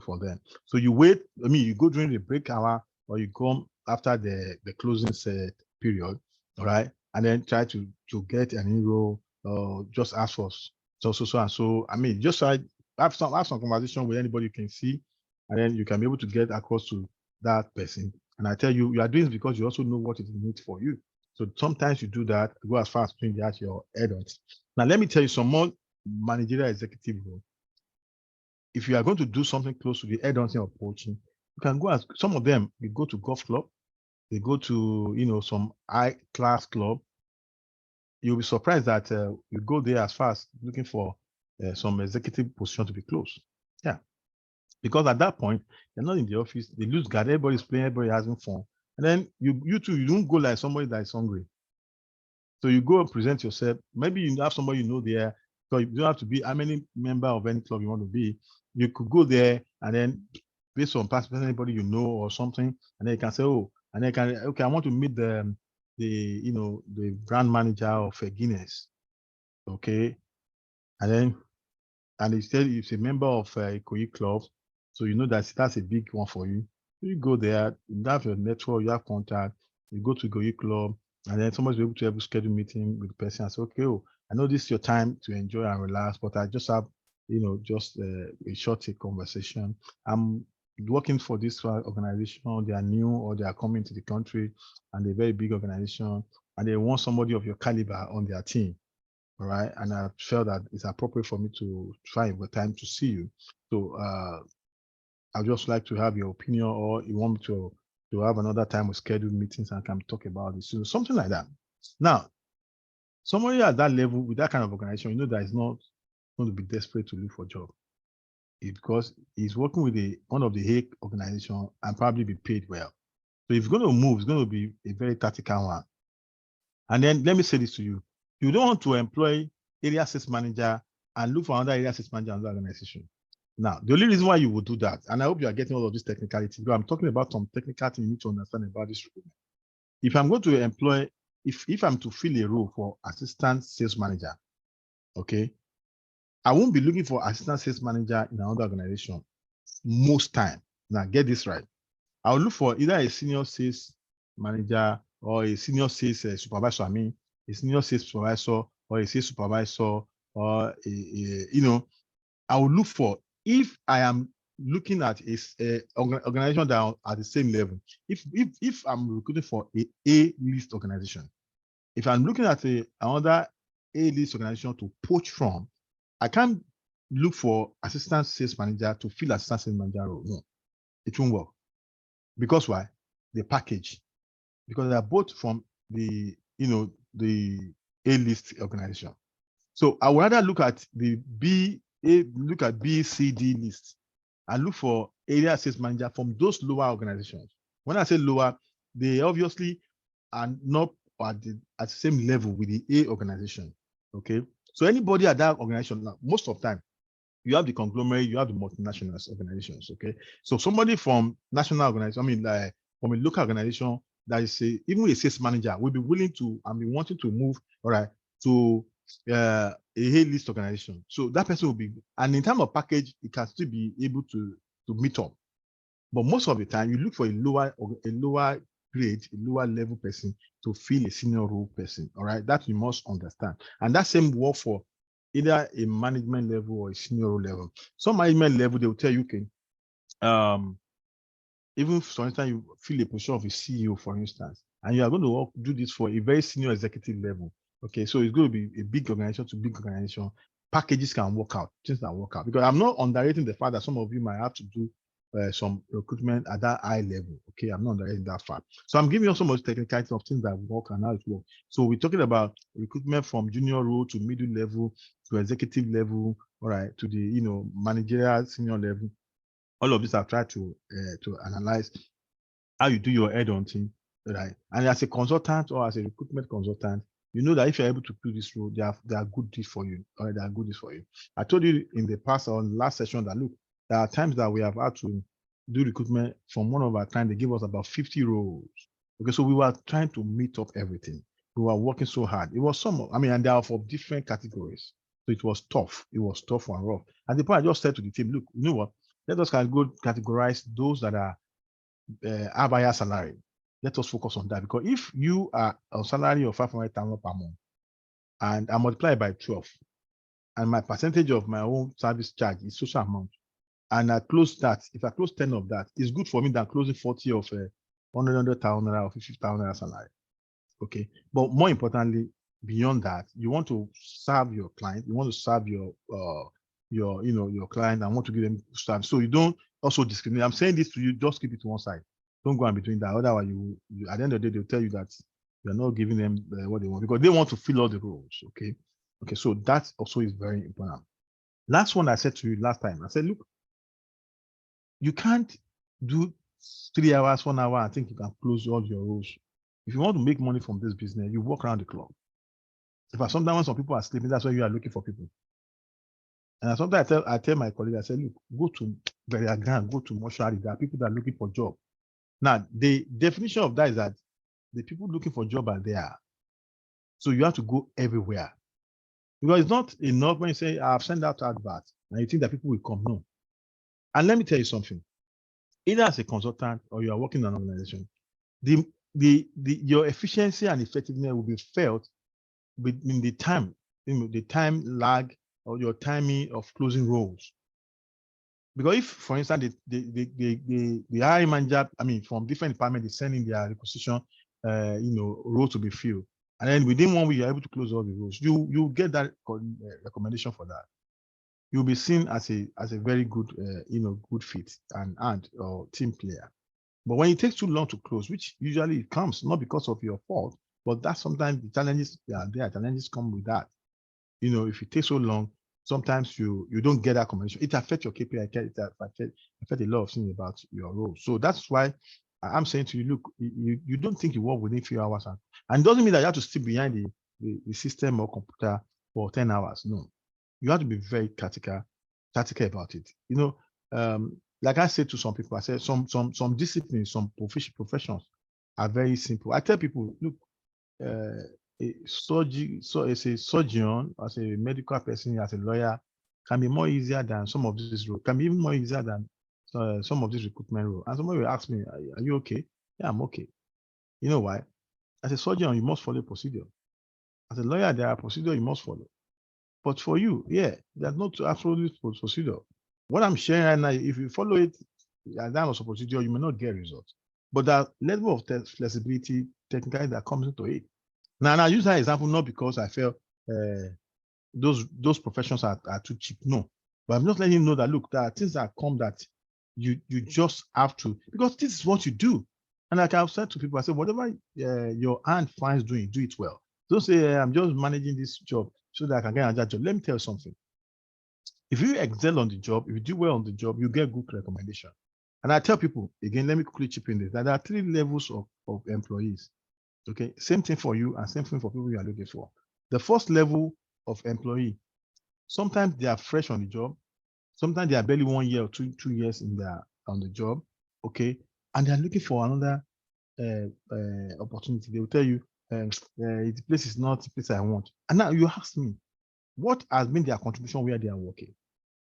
for them. So you wait, you go during the break hour or you come after the closing set period, all right? And then try to get an enroll or just ask for so and so. Just try have some conversation with anybody you can see, and then you can be able to get across to that person. And I tell you, you are doing this because you also know what it needs for you. So sometimes you do that, go as far as doing that your head-ons. Now, let me tell you some more managerial executive role. If you are going to do something close to the head-hunting or poaching, you can go as some of them, they go to golf club, they go to, some high-class club. You'll be surprised that you go there as far as looking for some executive position to be closed. Yeah. Because at that point, you're not in the office, they lose guard, everybody's playing, everybody having fun. And then you too, you don't go like somebody that is hungry. So you go and present yourself. Maybe you have somebody there. So you don't have to be how many member of any club you want to be. You could go there and then based on past anybody you know or something, and then you can say, and then I want to meet the brand manager of Guinness. Okay. And instead it's a member of Ikoyi Club. So you know that's a big one for you. You go there, you have your network, you have contact, you go to Ikoyi Club, and then somebody's able to schedule a meeting with the person and say, okay, I know this is your time to enjoy and relax, but I just have, just a short conversation. I'm working for this organization. They are new or they are coming to the country and they're a very big organization and they want somebody of your caliber on their team. All right. And I felt that it's appropriate for me to try the time to see you. So I'd just like to have your opinion, or you want me to have another time with scheduled meetings and can talk about this. So something like that. Now, somebody at that level with that kind of organization, that is not going to be desperate to look for a job. Because he's working with one of the Hague organization and probably be paid well. So if you're going to move, it's going to be a very tactical one. And then let me say this to you. You don't want to employ area sales manager and look for another area sales manager in the organization. Now, the only reason why you would do that, and I hope you are getting all of this technicality, because I'm talking about some technical things you need to understand about this recruitment. If I'm going to employ, if I'm to fill a role for assistant sales manager, okay, I won't be looking for assistant sales manager in another organization most time. Now, get this right. I'll look for either a senior sales manager or a senior sales supervisor. I mean, a senior sales supervisor or a sales supervisor, or I will look for, if I am looking at a organization that are at the same level. If I'm recruiting for a list organization, if I'm looking at another a list organization to poach from, I can't look for assistant sales manager to fill assistant sales manager role. No, it won't work. Because why? The package. Because they are both from the A list organization. So I would rather look at the B, C, D list and look for area sales manager from those lower organizations. When I say lower, they obviously are not at the same level with the A organization. Okay. So anybody at that organization, now, most of the time, you have the conglomerate, you have the multinational organizations. Okay. So somebody from national organization, I mean, like from a local organization that is even a sales manager will be willing to and be wanting to move, all right, to a list organization. So that person will be, and in terms of package, it can still be able to meet up. But most of the time, you look for a lower grade, a lower level person to fill a senior role person. All right, that you must understand. And that same work for either a management level or a senior role level. Some management level, they will tell you, okay, even for instance, you fill a position of a CEO, for instance, and you are going to do this for a very senior executive level. Okay, so it's going to be a big organization to big organization. Packages can work out, things can work out. Because I'm not underrating the fact that some of you might have to do some recruitment at that high level. Okay, I'm not underrating that fact. So I'm giving you some of the technicalities of things that work and how it works. So we're talking about recruitment from junior role to middle level to executive level, all right, to the managerial senior level. All of this I've tried to analyze how you do your headhunting, right? And as a consultant or as a recruitment consultant, you know that if you're able to do this role, they are good deals for you, or they are good deals for you. I told you in the past or last session that look, there are times that we have had to do recruitment from one of our clients. They give us about 50 roles. Okay, so we were trying to meet up everything. We were working so hard. It was and they are for different categories. So it was tough. It was tough and rough. At the point, I just said to the team, look, you know what? Let us go categorize those that are have higher salary. Let us focus on that, because if you are on salary of 500,000 per month and I multiply by 12, and my percentage of my own service charge is social amount, and I close that, if I close 10 of that, it's good for me than closing 40 of 100,000 or 50,000 salary. Okay, but more importantly, beyond that, you want to serve your client, you want to serve your client, and want to give them service. So you don't also discriminate. I'm saying this to you, just keep it to one side. Don't go in between that. Otherwise, you at the end of the day, they'll tell you that you're not giving them what they want, because they want to fill all the roles. Okay. So that also is very important. Last one I said to you last time, I said, look, you can't do 3 hours, 1 hour, I think you can close all your roles. If you want to make money from this business, you work around the clock. If sometimes when some people are sleeping, that's why you are looking for people. And sometimes I tell my colleagues, I say, look, go to burial ground, go to mortuary. There are people that are looking for job. Now, the definition of that is that the people looking for job are there. So you have to go everywhere. Because it's not enough when you say, I've sent out adverts, and you think that people will come. No. And let me tell you something. Either as a consultant or you are working in an organization, your efficiency and effectiveness will be felt in the time, the time lag or your timing of closing roles. Because if, for instance, the hiring manager, from different departments, is sending their requisition, roles to be filled, and then within 1 week you're able to close all the roles, you get that recommendation for that. You'll be seen as a very good, good fit and or team player. But when it takes too long to close, which usually it comes not because of your fault, but that's sometimes the challenges are there. Challenges come with that. If it takes so long, sometimes you don't get that combination. It affects your KPI. It affects a lot of things about your role. So that's why I'm saying to you, look, you don't think you work within few hours, and it doesn't mean that you have to sit behind the system or computer for 10 hours. No, you have to be very critical tactical about it. Like I said to some people, I said some disciplines, some professions are very simple. I tell people, look, a surgeon, as a surgeon, as a medical person, as a lawyer, can be more easier than some of these roles. Can be even more easier than some of these recruitment roles. And somebody will ask me, "Are you okay?" Yeah, I'm okay. You know why? As a surgeon, you must follow procedure. As a lawyer, there are procedures you must follow. But for you, yeah, there's not absolute procedure. What I'm sharing right now, if you follow it as that was a procedure, you may not get results. But that level of flexibility, technically, that comes into it. Now, I use that example not because I felt those professions are too cheap. No, but I'm just letting you know that look, there are things that come that you just have to, because this is what you do. And like I've said to people, I said, whatever your hand finds doing, do it well. Don't say I'm just managing this job so that I can get another job. Let me tell you something. If you excel on the job, if you do well on the job, you get good recommendation. And I tell people again, let me quickly chip in this, that there are 3 levels of employees. Okay, same thing for you and same thing for people you are looking for. The first level of employee, sometimes they are fresh on the job, sometimes they are barely 1 year or 2 years on the job, okay, and they are looking for another opportunity. They will tell you, the place is not the place I want. And now you ask me, what has been their contribution where they are working?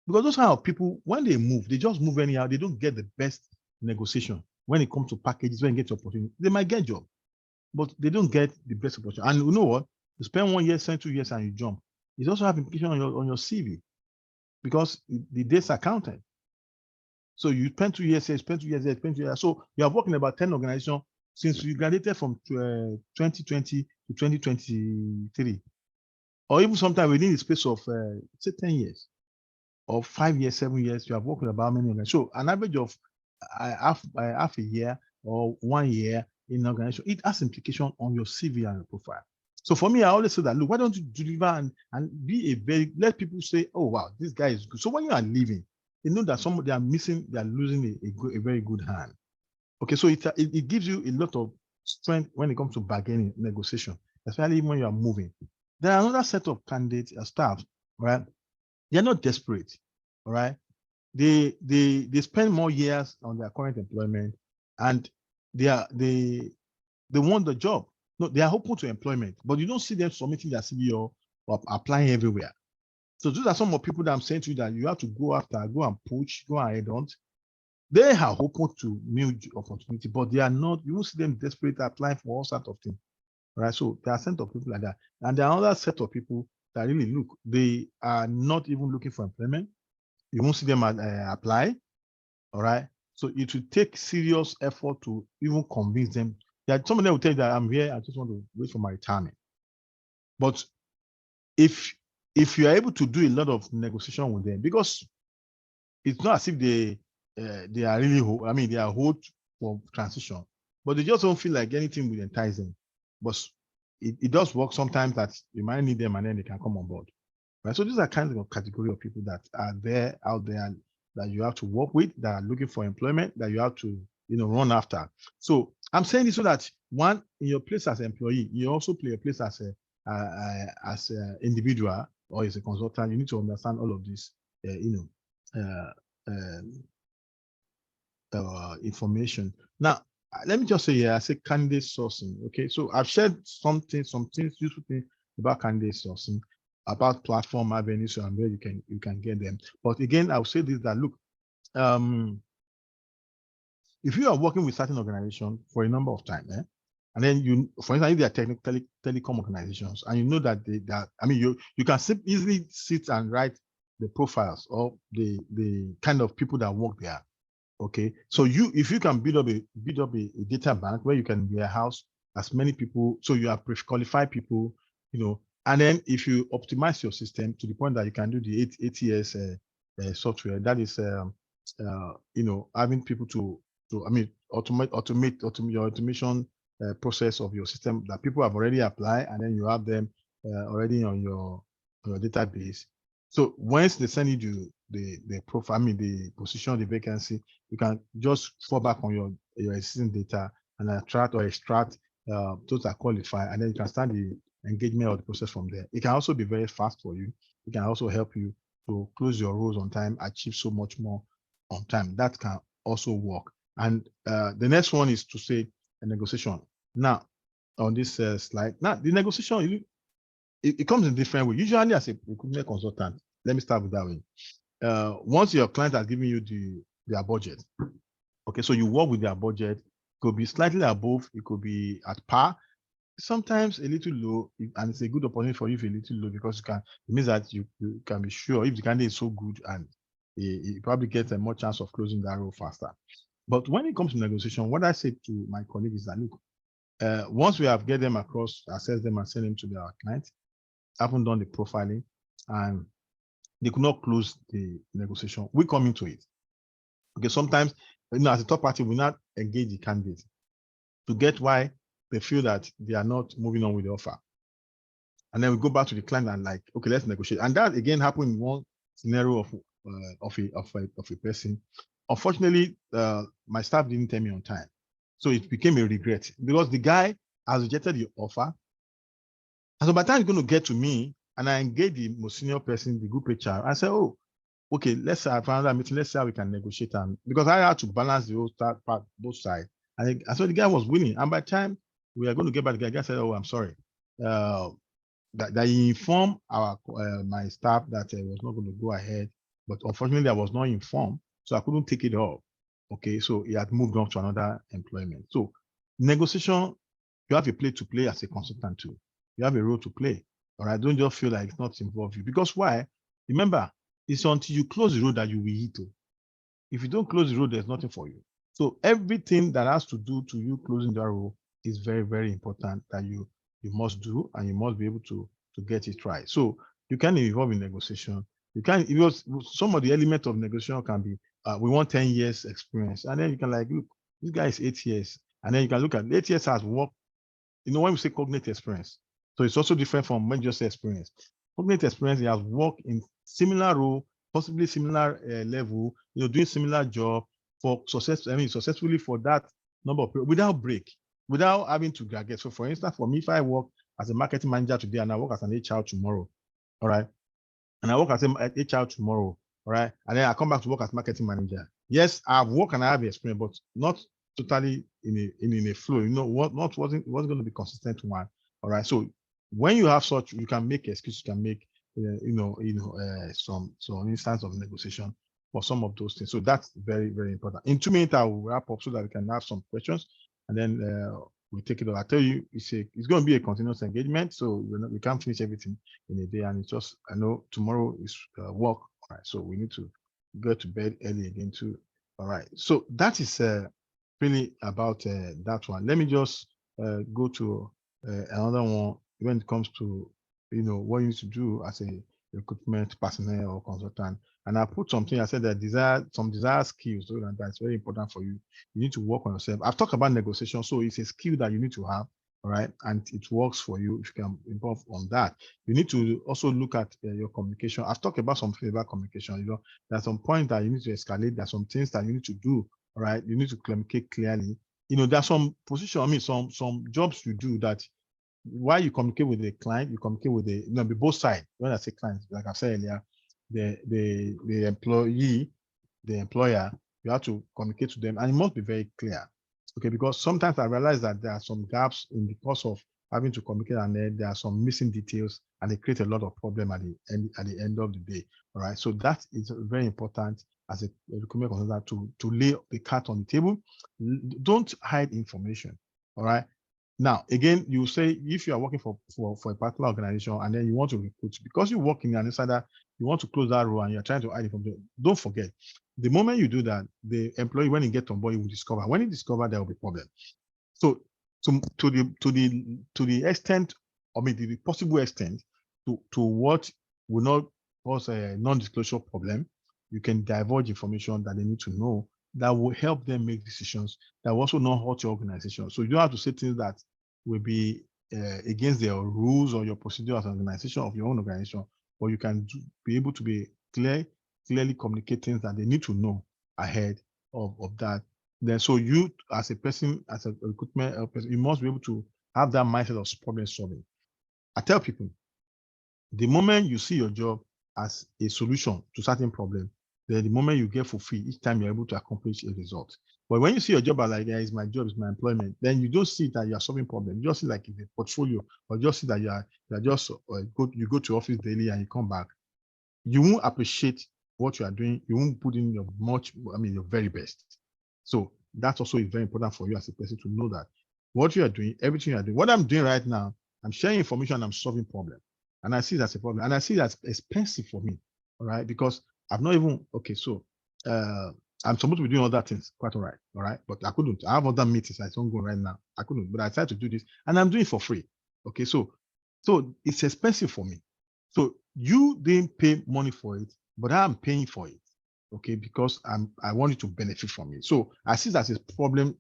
Because those kind of people, when they move, they just move anyhow. They don't get the best negotiation when it comes to packages. When they get opportunity, they might get job, but they don't get the best opportunity. And you know what? You spend 1 year, spend 2 years, and you jump. It also have implication on your CV because the days are counted. So you spend 2 years here, spend 2 years there, spend 2 years. So you are working about 10 organizations since you graduated from 2020 to 2023, or even sometime within the space of say 10 years. Or 5 years, 7 years, you have worked with about many organizations. So an average of half a year or 1 year in an organization, it has implication on your CV and your profile. So for me, I always say that, look, why don't you deliver and be let people say, oh, wow, this guy is good. So when you are leaving, you know that they are losing a very good hand. Okay, so it gives you a lot of strength when it comes to bargaining, negotiation, especially when you are moving. There are another set of candidates, staff, right? They're not desperate, all right? They spend more years on their current employment, and they want the job. No, they are open to employment, but you don't see them submitting their CV or applying everywhere. So those are some of the people that I'm saying to you that you have to go after, go and push, go and head on. They are open to new opportunity, but they are not. You won't see them desperate applying for all sorts of things, right? So there are a set of people like that, and there are another set of people that really look, they are not even looking for employment. You won't see them apply, all right? So it will take serious effort to even convince them. That some of them will tell you that I'm here, I just want to wait for my retirement. But if you are able to do a lot of negotiation with them, because it's not as if they are really, they are hold for transition, but they just don't feel like anything will entice them. But it does work sometimes that you might need them and then they can come on board. Right? So these are kinds of category of people that are out there that you have to work with, that are looking for employment, that you have to run after. So I'm saying this so that one, in your place as an employee, you also play a place as an individual or as a consultant. You need to understand all of this, information. Now, let me just say here, I say candidate sourcing. Okay, so I've shared some useful things about candidate sourcing, about platform avenues and where you can get them. But again, I'll say this, that look, if you are working with certain organizations for a number of time, and then for instance, if they are technically telecom organizations, and you know that you can easily sit and write the profiles of the kind of people that work there. Okay, so if you can build up a data bank where you can warehouse as many people, so you have pre-qualified people, and then if you optimize your system to the point that you can do the ATS software, that is, having people to automate your automation process of your system that people have already applied, and then you have them already on your database. So once they send you the profile, the position, the vacancy, you can just fall back on your existing data and attract or extract those that qualify, and then you can start the engagement or the process from there. It can also be very fast for you. It can also help you to close your roles on time, achieve so much more on time. That can also work. And the next one is to say a negotiation. Now, on this slide, now the negotiation, it comes in different ways. Usually as a recruitment consultant, let me start with that way. Once your client has given you their budget, okay, so you work with their budget. It could be slightly above, it could be at par, sometimes a little low, and it's a good opportunity for you if a little low, because it means that you can be sure if the candidate is so good, and he probably gets a more chance of closing that role faster. But when it comes to negotiation, what I say to my colleagues is that, look, once we have get them across, assess them and send them to their client, haven't done the profiling, and they could not close the negotiation, we come into it. Okay, sometimes, as a third party, we not engage the candidate to get why they feel that they are not moving on with the offer. And then we go back to the client and like, okay, let's negotiate. And that again happened in one scenario of a person. Unfortunately, my staff didn't tell me on time. So it became a regret because the guy has rejected the offer. And so by the time it's going to get to me, and I engage the most senior person, the group HR, I say, oh, okay, let's have another meeting. Let's see how we can negotiate. And because I had to balance the whole part, both sides. And so the guy was winning. And by the time we are going to get back, the guy said, oh, I'm sorry. That he informed my staff that it was not going to go ahead. But unfortunately, I was not informed. So I couldn't take it off. Okay, so he had moved on to another employment. So negotiation, you have a play to play as a consultant too. You have a role to play. All right, don't just feel like it's not involved you. Because why? Remember, it's until you close the road that you will eat. If you don't close the road, there's nothing for you. So everything that has to do to you closing that road is very, very important that you must do, and you must be able to get it right. So you can involve in negotiation. You can, because some of the elements of negotiation can be, we want 10 years experience. And then you can like, look, this guy is 8 years. And then you can look at 8 years has worked. When we say cognitive experience, so it's also different from when you just say experience. Cognitive experience, he has worked in similar role, possibly similar level, doing similar job for successfully for that number of people without break, without having to graduate. So for instance, for me, if I work as a marketing manager today and I work as an HR tomorrow, all right, and I work as an HR tomorrow, all right, and then I come back to work as marketing manager. Yes, I've worked and I have experience, but not totally in a flow. Wasn't going to be consistent one. All right. So when you have such, you can make excuse, you can make some instance of negotiation for some of those things. So that's very, very important. In 2 minutes, I will wrap up so that we can have some questions, and then we take it over. I tell you, it's going to be a continuous engagement. So we can't finish everything in a day, and it's just, I know tomorrow is work. All right. So we need to go to bed early again too. All right. So that is really about that one. Let me just go to another one when it comes to what you need to do as a recruitment personnel or consultant. And I put something, I said that some desired skills, so that's very important for you. You need to work on yourself. I've talked about negotiation, so it's a skill that you need to have, all right, and it works for you if you can involve on that. You need to also look at your communication. I've talked about something about communication. There's some points that you need to escalate. There's some things that you need to do. All right, you need to communicate clearly. There's some position, some jobs you do that while you communicate with the client, you communicate with the both sides. When I say client, like I said earlier, the employee, the employer, you have to communicate to them, and it must be very clear. Okay, because sometimes I realize that there are some gaps in the course of having to communicate, and then there are some missing details, and they create a lot of problem at the end of the day. All right, so that is very important as a recruitment consultant to lay the card on the table. Don't hide information. All right. Now, again, you say if you are working for a particular organization and then you want to recruit, because you work in an insider, you want to close that role and you're trying to hide it from them. Don't forget, the moment you do that, the employee, when he gets on board, he will discover. When he discovers, there will be problem. So, to the extent, the possible extent, to what will not cause a non-disclosure problem, you can divulge information that they need to know that will help them make decisions that will also not hurt your organization. So you don't have to say things that will be against their rules or your procedure as an organization of your own organization, but you can be able to be clearly communicate things that they need to know ahead of that. Then, so you as a person, as a recruitment person, you must be able to have that mindset of problem solving. I tell people, the moment you see your job as a solution to certain problems, then the moment you get fulfilled, each time you're able to accomplish a result. But when you see your job as like, yeah, it's my job, it's my employment, then you don't see that you're solving problems. You just see like in a portfolio, or just see that you're just you go to office daily and you come back. You won't appreciate what you are doing. You won't put in your very best. So that's also very important for you as a person to know that what you are doing, everything you are doing, what I'm doing right now, I'm sharing information, I'm solving problems. And I see that's a problem. And I see that's expensive for me. All right. Because I've not even, okay, so I'm supposed to be doing other things, quite all right. But I couldn't. I have other meetings I don't go right now. I couldn't, but I decided to do this and I'm doing it for free. Okay, so it's expensive for me. So you didn't pay money for it, but I'm paying for it. Okay, because I want you to benefit from it. So I see that as a problem.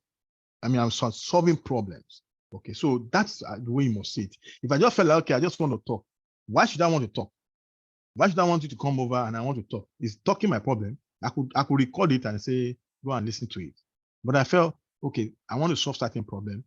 I mean, I'm solving problems. Okay, so that's the way you must see it. If I just felt like, okay, I just want to talk, why should I want to talk? Why should I want you to come over and I want to talk? Is talking my problem? I could record it and say, go and listen to it. But I felt, okay, I want to solve certain problem.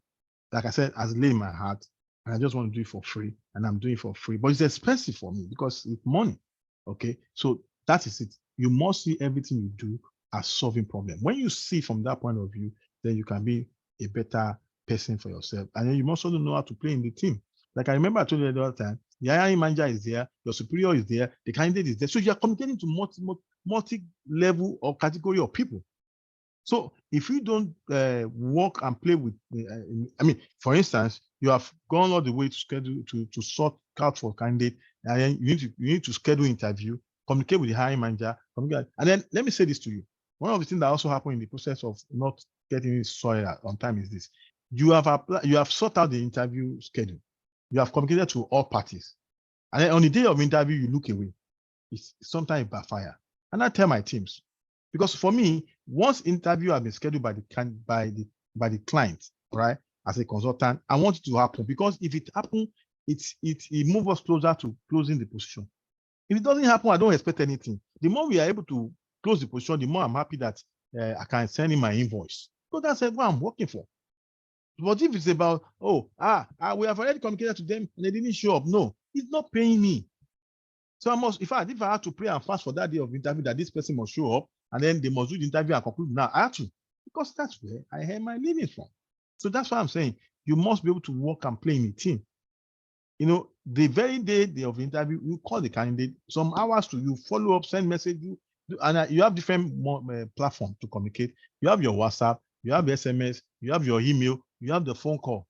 Like I said, as lay in my heart, and I just want to do it for free, and I'm doing it for free. But it's expensive for me because it's money. Okay, so that is it. You must see everything you do as solving problem. When you see from that point of view, then you can be a better person for yourself. And then you must also know how to play in the team. Like I remember I told you the other time, the hiring manager is there, your superior is there, the candidate is there. So you are communicating to multi-level or category of people. So if you don't work and play with, I mean, for instance, you have gone all the way to schedule to sort out for candidate, and then you need to schedule interview, communicate with the hiring manager, and then let me say this to you. One of the things that also happened in the process of not getting it sorted on time is this: you have sorted out the interview schedule, you have communicated to all parties, and then on the day of interview you look away. It's sometimes backfire, and I tell my teams, because for me, once interview has been scheduled by the client, right, as a consultant, I want it to happen, because if it happens, it moves us closer to closing the position. If it doesn't happen, I don't expect anything. The more we are able to close the position, the more I'm happy that I can send in my invoice. So that's what I'm working for. But if it's about, we have already communicated to them and they didn't show up, no, it's not paying me. So I must, in fact, if I have to pray and fast for that day of interview that this person must show up, and then they must do the interview and conclude now, I have to, because that's where I have my living from. So that's why I'm saying you must be able to work and play in a team. You know, the very day of the interview, you call the candidate, some hours to you, follow up, send message, and you have different platforms to communicate. You have your WhatsApp, you have SMS, you have your email, you have the phone call.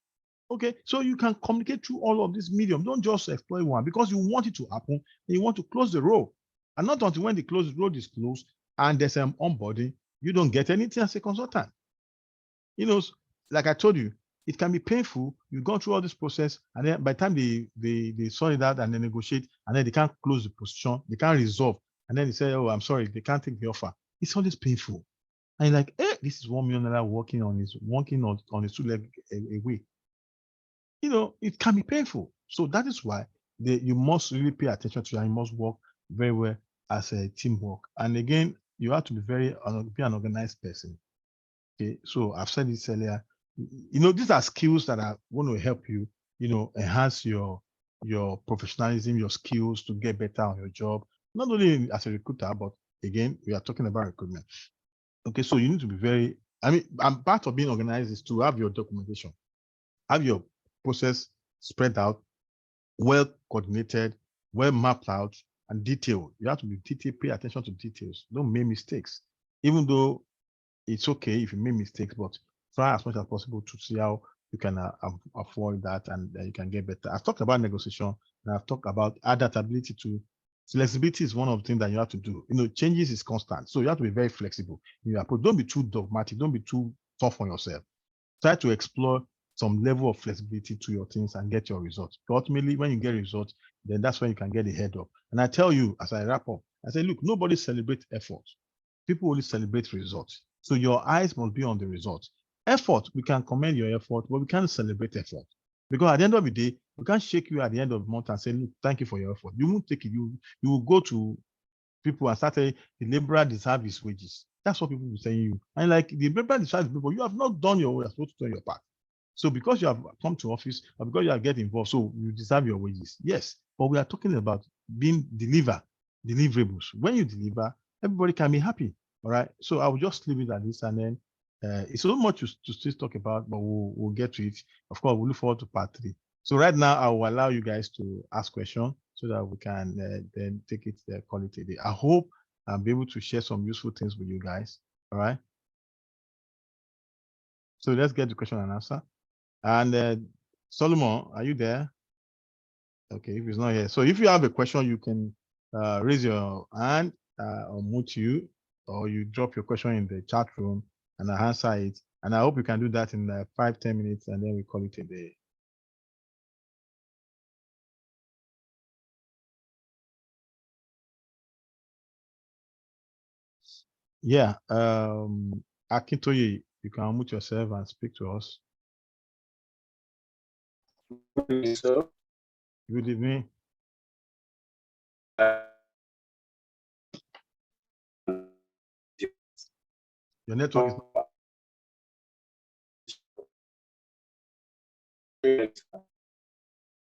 Okay, so you can communicate through all of this medium. Don't just exploit one, because you want it to happen and you want to close the road. And not until when the road is closed and there's an onboarding, you don't get anything as a consultant. You know, like I told you, it can be painful. You've gone through all this process, and then by the time they sort it out and they negotiate, and then they can't close the position, they can't resolve, and then they say, oh, I'm sorry, they can't take the offer. It's always painful. And you're like, this is $1 million working on his 2 leg away. You know, it can be painful. So that is why you must really pay attention to, and you must work very well as a teamwork. And again, you have to be be an organized person. Okay, so I've said this earlier. You know, these are skills that are going to help you, enhance your professionalism, your skills to get better on your job, not only as a recruiter, but again, we are talking about recruitment. Okay, so you need to be and part of being organized is to have your documentation, have your process spread out, well coordinated, well mapped out, and detailed. You have to be detailed, pay attention to details. Don't make mistakes. Even though it's okay if you make mistakes, but try as much as possible to see how you can avoid that, and you can get better. I've talked about negotiation, and I've talked about adaptability to flexibility is one of the things that you have to do. You know, changes is constant, so you have to be very flexible in your approach. Don't be too dogmatic. Don't be too tough on yourself. Try to explore some level of flexibility to your things and get your results. But ultimately, when you get results, then that's when you can get the head up. And I tell you, as I wrap up, I say, look, nobody celebrates effort. People only celebrate results. So your eyes must be on the results. Effort, we can commend your effort, but we can't celebrate effort. Because at the end of the day, we can't shake you at the end of the month and say, look, thank you for your effort. You won't take it. You will go to people and start saying the laborer deserves his wages. That's what people will say you. And like the laborer deserves people, you have not done your way, you're supposed to do your part. So because you have come to office, or because you have get involved, so you deserve your wages. Yes, but we are talking about being delivered deliverables. When you deliver, everybody can be happy. All right. So I will just leave it at this, and then it's so much to still talk about, but we'll get to it. Of course, we'll look forward to part 3. So right now, I will allow you guys to ask questions so that we can then take it call it a day. I hope I'll be able to share some useful things with you guys. All right. So let's get the question and answer. And Solomon, are you there? Okay, if he's not here. So if you have a question, you can raise your hand or mute you, or you drop your question in the chat room and I'll answer it. And I hope you can do that in 5-10 minutes, and then we call it a day. Yeah, Akintoye, you can unmute yourself and speak to us. Good evening. Your network is